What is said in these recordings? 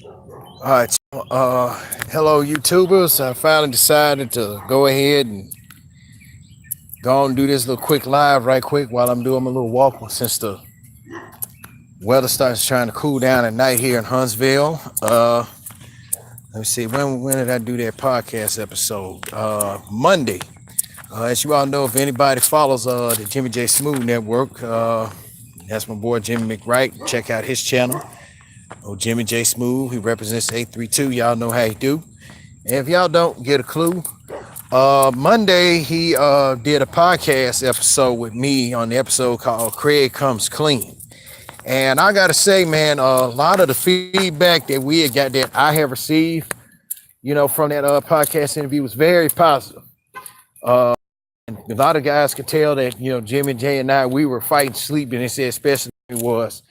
All right. Hello, YouTubers. I finally decided to go ahead and go and do this little quick live right quick while I'm doing my little walk since the weather starts trying to cool down at night here in Huntsville. Let me see. When did I do that podcast episode? Monday. As you all know, if anybody follows the Jimmy JSmoove network, that's my boy Jimmy McWright. Check out his channel. Oh, Jimmy JSmoove. He represents 832. Y'all know how he do. And if y'all don't get a clue, Monday he did a podcast episode with me on the episode called Craig Comes Clean. And I gotta say, man, a lot of the feedback that we had got that I have received, from that podcast interview was very positive. And a lot of guys could tell that, Jimmy J and I, we were fighting sleep, and they said especially was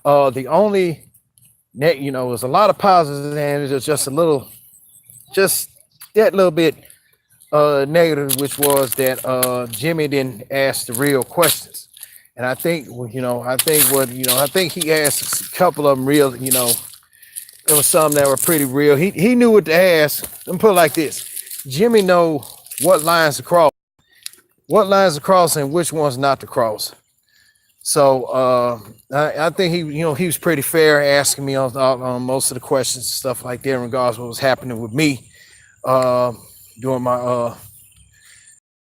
the only net, it was a lot of positives and it was just a little, just that little bit negative, which was that Jimmy didn't ask the real questions. And I think, I think he asked a couple of them real, there was some that were pretty real. He knew what to ask. Let me put it like this. Jimmy know what lines to cross and which ones not to cross. So I think he was pretty fair asking me on most of the questions and stuff like that in regards to what was happening with me during my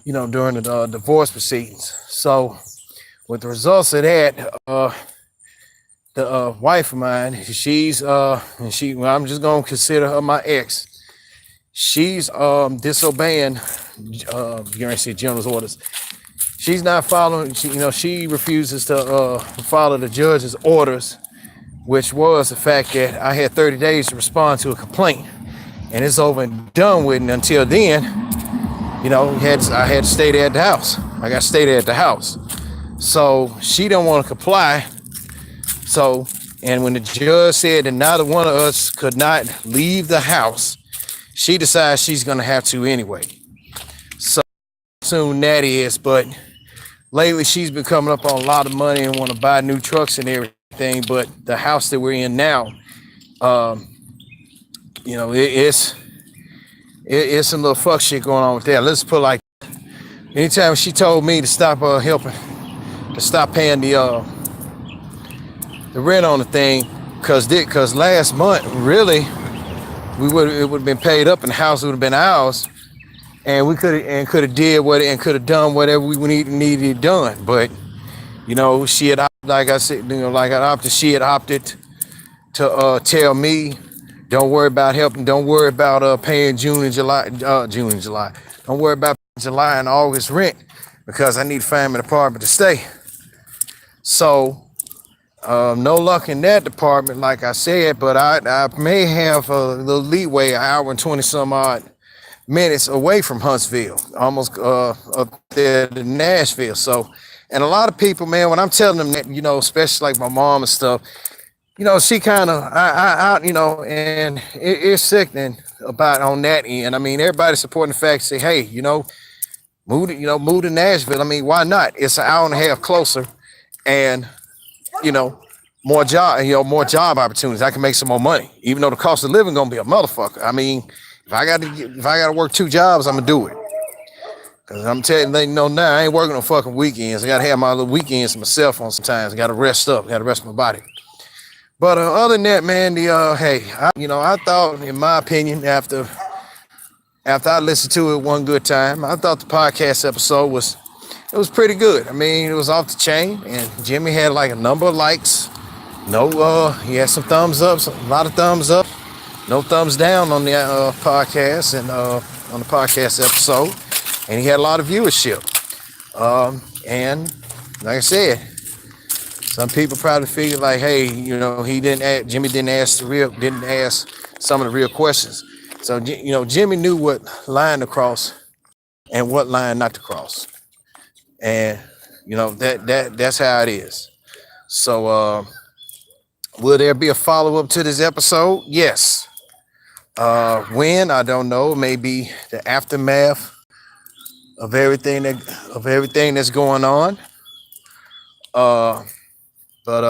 during the divorce proceedings. So with the results of that, the wife of mine, well, I'm just gonna consider her my ex. She's disobeying general's orders. She's not following. She refuses to follow the judge's orders, which was the fact that I had 30 days to respond to a complaint, and it's over and done with. And until then, I had to stay there at the house. I got to stay there at the house. So she don't want to comply. So, and when the judge said that neither one of us could not leave the house, she decides she's gonna have to anyway. So soon that is, but lately she's been coming up on a lot of money and want to buy new trucks and everything. But the house that we're in now, it's some little fuck shit going on with that. Let's put it like, anytime she told me to stop helping, to stop paying the rent on the thing, cause last month really it would have been paid up and the house would have been ours, and we could have done whatever we needed done. But she had, like I said, she had opted to tell me, don't worry about helping, don't worry about paying June and July. Don't worry about July and August rent because I need to find an apartment to stay. So no luck in that department, like I said, but I may have a little leeway, an hour and 20 some odd minutes away from Huntsville, almost up there to Nashville. So, and a lot of people, man, when I'm telling them that, especially like my mom and stuff, she kind of, and it's sickening about on that end. I mean, everybody's supporting the fact, say, hey, move to Nashville. I mean, why not? It's an hour and a half closer, and more job opportunities. I can make some more money, even though the cost of living gonna be a motherfucker. I mean, if I gotta work two jobs, I'm gonna do it. Cause I'm telling you, now I ain't working on fucking weekends. I gotta have my little weekends to myself on sometimes. I gotta rest up. Gotta rest my body. But other than that, man, I thought, in my opinion, after I listened to it one good time, I thought the podcast episode was pretty good. I mean, it was off the chain, and Jimmy had like a number of likes. He had some thumbs up, a lot of thumbs up, no thumbs down on the podcast and on the podcast episode, and he had a lot of viewership. And like I said, some people probably figured like, hey, Jimmy didn't ask some of the real questions. So Jimmy knew what line to cross and what line not to cross. And that's how it is. So will there be a follow-up to this episode? Yes. When? I don't know. Maybe the aftermath of everything that's going on. But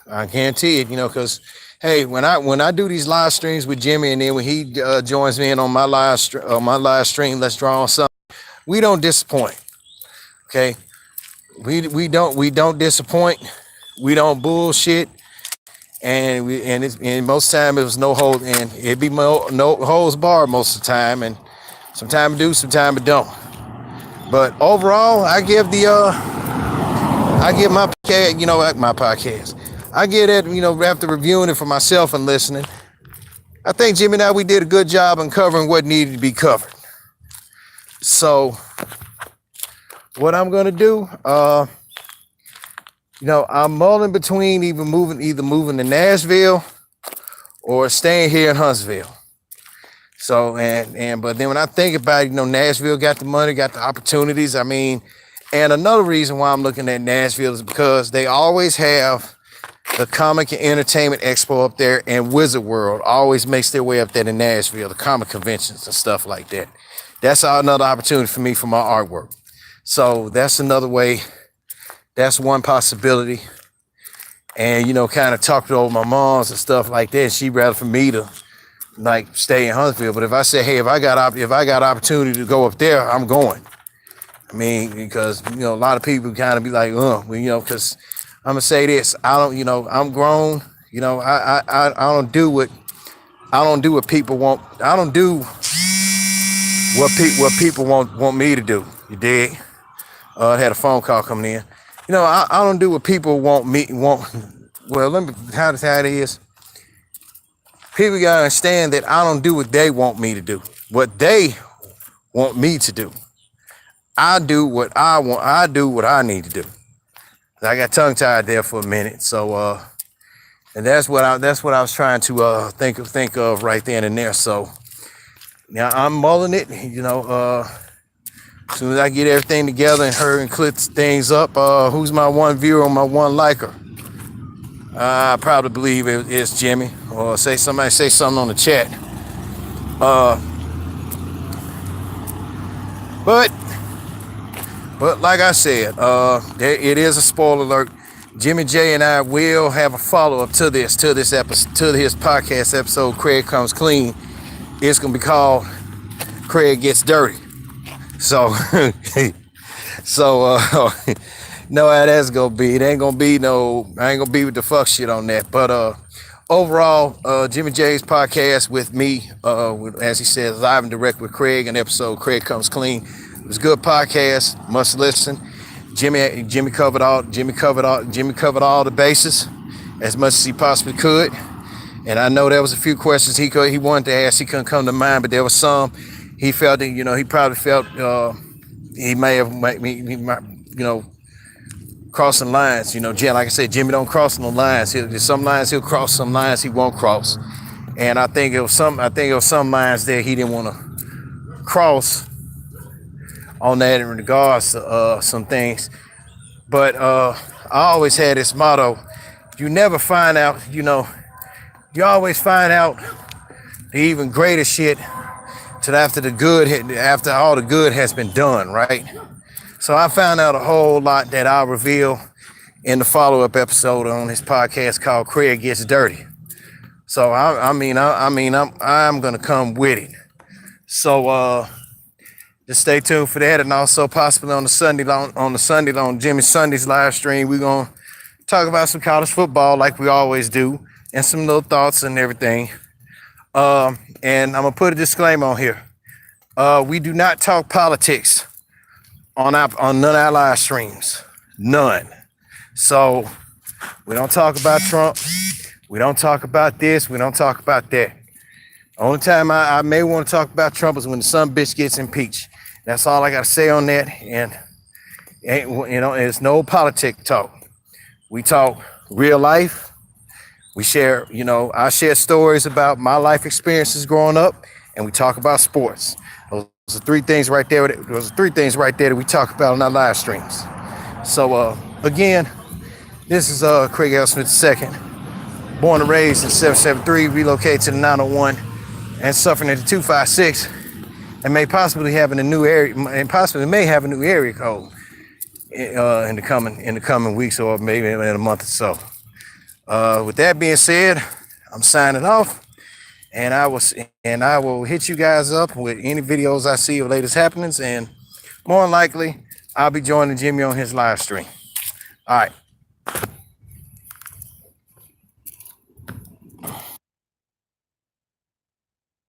I guarantee it, because hey, when I do these live streams with Jimmy, and then when he joins me in on my live stream, let's draw on something. We don't disappoint. Okay, we don't disappoint. We don't bullshit, and most time it was no hold, and it be no holds barred most of the time, and sometimes it do, sometimes it don't. But overall, I give my podcast, my podcast. I get it, after reviewing it for myself and listening. I think Jimmy and I, we did a good job in covering what needed to be covered. So, what I'm gonna do, I'm mulling between either moving to Nashville or staying here in Huntsville. So, but then when I think about it, Nashville got the money, got the opportunities. I mean, and another reason why I'm looking at Nashville is because they always have the Comic and Entertainment Expo up there, and Wizard World always makes their way up there to Nashville, the comic conventions and stuff like that. That's another opportunity for me for my artwork. So that's another way. That's one possibility. And, kind of talked over my mom's and stuff like that. She'd rather for me to stay in Huntsville. But if I say, hey, if I got opportunity to go up there, I'm going. I mean, because, a lot of people kind of be like, because I'm going to say this. I don't, I'm grown. I don't do what people want. I don't do what people want me to do. You dig? I had a phone call coming in. I don't do what people want. Well, let me, how it is. People gotta understand that I don't do what they want me to do. What they want me to do. I do what I want. I do what I need to do. I got tongue tied there for a minute. So, and that's what I was trying to think of right then and there. So now I'm mulling it. As soon as I get everything together and her and clip things up, who's my one viewer and my one liker? I probably believe it's Jimmy. Or somebody say something on the chat. But like I said, it is a spoiler alert. Jimmy J and I will have a follow-up to this episode, to his podcast episode, Craig Comes Clean. It's gonna be called Craig Gets Dirty. So, know how that's gonna be. It ain't gonna be I ain't gonna be with the fuck shit on that. But overall, Jimmy J's podcast with me, as he says, live and direct with Craig, an episode Craig Comes Clean. It was a good podcast. Must listen. Jimmy covered all the bases as much as he possibly could. And I know there was a few questions he wanted to ask. He couldn't come to mind, but there was some. He felt that, he probably felt he might crossing lines. Like I said, Jimmy don't cross no lines. There's some lines he'll cross, some lines he won't cross. And I think it was some lines there he didn't want to cross on that in regards to some things. But I always had this motto: you never find out, you always find out the even greater shit till after all the good has been done, right? So I found out a whole lot that I'll reveal in the follow-up episode on his podcast called Craig Gets Dirty. So I'm gonna come with it. So just stay tuned for that, and also possibly on the Sunday on Jimmy Sunday's live stream, we're gonna talk about some college football like we always do, and some little thoughts and everything. And I'm gonna put a disclaimer on here. We do not talk politics on none of our live streams. None. So we don't talk about Trump. We don't talk about this. We don't talk about that. Only time I may want to talk about Trump is when the son bitch gets impeached. That's all I got to say on that. And it's no politic talk. We talk real life. We share, I share stories about my life experiences growing up, and we talk about sports. Those are three things right there that we talk about on our live streams. So again, this is Craig L. Smith II, born and raised in 773, relocated to the 901, and suffering at the 256, and may possibly have a new area code in the coming weeks, or maybe in a month or so. With that being said, I'm signing off, and I will hit you guys up with any videos I see of latest happenings, and more than likely, I'll be joining Jimmy on his live stream. All right.